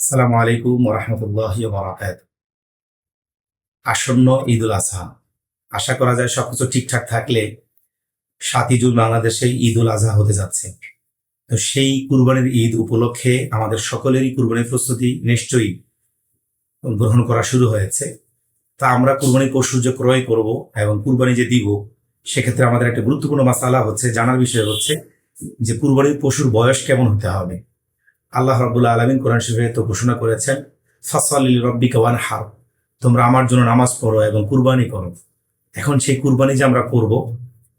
আসসালামু আলাইকুম ওরহমতুল্লাহি ওয়া বারাকাতুহু। আসন্ন ঈদুল আজহা, আশা করা যায় সবকিছু ঠিকঠাক থাকলে ৭ই জুন বাংলাদেশে ঈদুল আজহা হতে যাচ্ছে। তো সেই কুরবানির ঈদ উপলক্ষে আমাদের সকলেরই কুরবানির প্রস্তুতি নিশ্চয়ই গ্রহণ করা শুরু হয়েছে। তা আমরা কুরবানির পশু যে ক্রয় করব এবং কুরবানি যে দিব, সেক্ষেত্রে আমাদের একটা গুরুত্বপূর্ণ মাসালা হচ্ছে, জানার বিষয় হচ্ছে যে কুরবানির পশুর বয়স কেমন হতে হবে। আল্লাহ রাব্বুল আলামিন কোরআন শরীফে তো ঘোষণা করেছেন, ফাসল্লি লিরাব্বিকা ওয়ানহার, তোমরা আমার জন্য নামাজ পড়ো এবং কুরবানি করো। এখন সেই কুরবানি যে আমরা করব,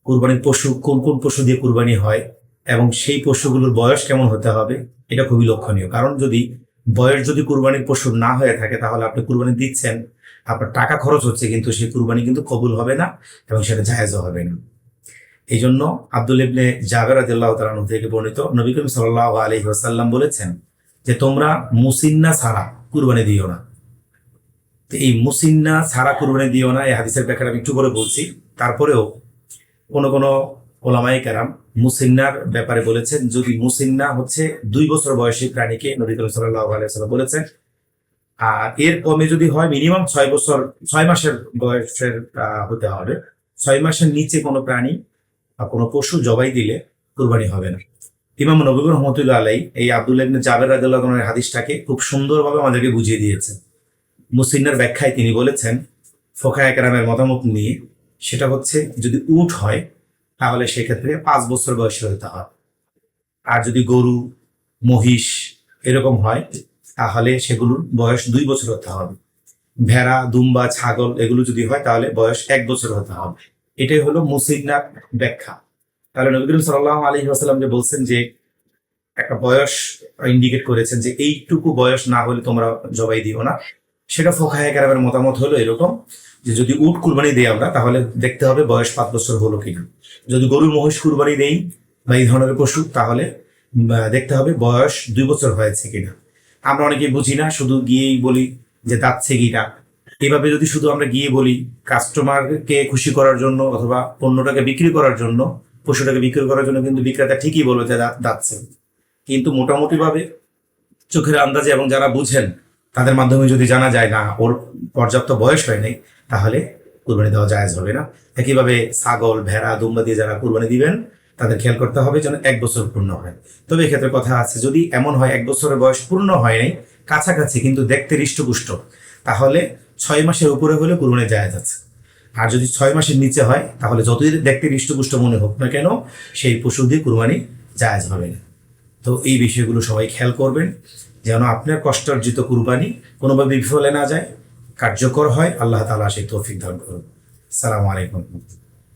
কুরবানির পশু কোন কোন পশু দিয়ে কুরবানি হয় এবং সেই পশুগুলোর বয়স কেমন হতে হবে, এটা খুবই লক্ষণীয়। কারণ বয়স যদি কুরবানির পশু না হয়ে থাকে, তাহলে আপনি কুরবানি দিচ্ছেন, আপনার টাকা খরচ হচ্ছে, কিন্তু সেই কুরবানি কিন্তু কবুল হবে না এবং সেটা জায়েজও হবে না। এই জন্য আব্দুল ইবনে জাবের রাদিয়াল্লাহু তাআলা আনহু থেকে বর্ণিত, নবী করিম সাল্লাল্লাহু আলাইহি ওয়াসাল্লাম বলেছেন যে তোমরা মুসিন্না ছাড়া কুরবানি দিও না। তো এই মুসিন্না ছাড়া কুরবানি দিও না, এই হাদিসের ব্যাখ্যাটা আমি একটু করে বলছি। তারপরেও কোনো কোনো ওলামায়ে কেরাম মুসিন্নার ব্যাপারে বলেছেন, যদি মুসিন্না হচ্ছে 2 বছর বয়সী প্রাণীকে নবী করিম সাল্লাল্লাহু আলাইহি ওয়াসাল্লাম বলেছেন। আর এর কমে যদি হয়, মিনিমাম 6 মাসের বয়সের হতে হবে। 6 মাসের নিচে কোনো প্রাণী বা কোনো পশু জবাই দিলে কুরবানি হবে না। ইমাম নবী রহমতুল্লাহ আলাই এই আব্দুল্লাহ ইবনে জাবের রাদিয়াল্লাহু আনহুর হাদিসটাকে খুব সুন্দরভাবে আমাদেরকে বুঝিয়ে দিয়েছেন। মুসিন্নার ব্যাখ্যায় তিনি বলেছেন, ফোকায়ে কেরামের মতামত নিয়ে, সেটা হচ্ছে যদি উট হয় তাহলে সেক্ষেত্রে 5 বছর বয়সে হতে হয়। আর যদি গরু, মহিষ এরকম হয় তাহলে সেগুলোর বয়স 2 বছর হতে হবে। ভেড়া, দুম্বা, ছাগল এগুলো যদি হয় তাহলে বয়স 1 বছর হতে হবে। এটাই হলো মুসিন্নার ব্যাখ্যা। তাহলে নবী করিম সাল্লাল্লাহু আলাইহি ওয়াসাল্লাম যে বলছেন যে একটা বয়স ইন্ডিকেট করেছেন যে এইটুকু বয়স না হলে তোমরা জবাই দিও না, সেটা ফোকাহে কেরামের মতামত হলো এরকম যে যদি উট কুরবানি দেই আমরা, তাহলে দেখতে হবে বয়স 5 বছর হলো কিনা। যদি গরু, মহিষ কুরবানি দেই বা এই ধরনের পশু, তাহলে দেখতে হবে বয়স 2 বছর হয়েছে কিনা। আমরা অনেকেই বুঝি না, শুধু গিয়েই বলি যে দাঁতছে কিনা। এভাবে যদি শুধু আমরা গিয়ে বলি কাস্টমারকে খুশি করার জন্য অথবা পণ্যটাকে বিক্রি করার জন্য, পশুটাকে বিক্রি করার জন্য, কিন্তু বিক্রেতা ঠিকই বলবে যে দাঁতছে। কিন্তু মোটামুটি ভাবে চোখের আন্দাজে এবং যারা বুঝেন তাদের মাধ্যমে যদি জানা যায় না ওর পর্যাপ্ত বয়স হয় নাই, তাহলে কুরবানি দেওয়া জায়েজ হবে না। একইভাবে ছাগল, ভেড়া, দুম্বা দিয়ে যারা কুরবানি দিবেন তাদের খেয়াল করতে হবে যেন 1 বছর পূর্ণ হয়। তবে এক্ষেত্রে কথা আছে, যদি এমন হয় 1 বছরের বয়স পূর্ণ হয় নাই, কাছাকাছি কিন্তু দেখতে হৃষ্টপুষ্ট, তাহলে 6 মাসের উপরে হলে কুরবানি জায়েজ আছে। আর যদি 6 মাসের নিচে হয়, তাহলে যতই দেখতে হৃষ্টপুষ্ট মনে হোক না কেন, সেই পশু দিয়ে কুরবানি জায়েজ হবে না। তো এই বিষয়গুলো সবাই খেয়াল করবেন যেন আপনার কষ্টার্জিত কুরবানি কোনোভাবে বিফলে না যায়, কার্যকর হয়। আল্লাহ তাআলা সেই তৌফিক দান করুন। আসসালামু আলাইকুম।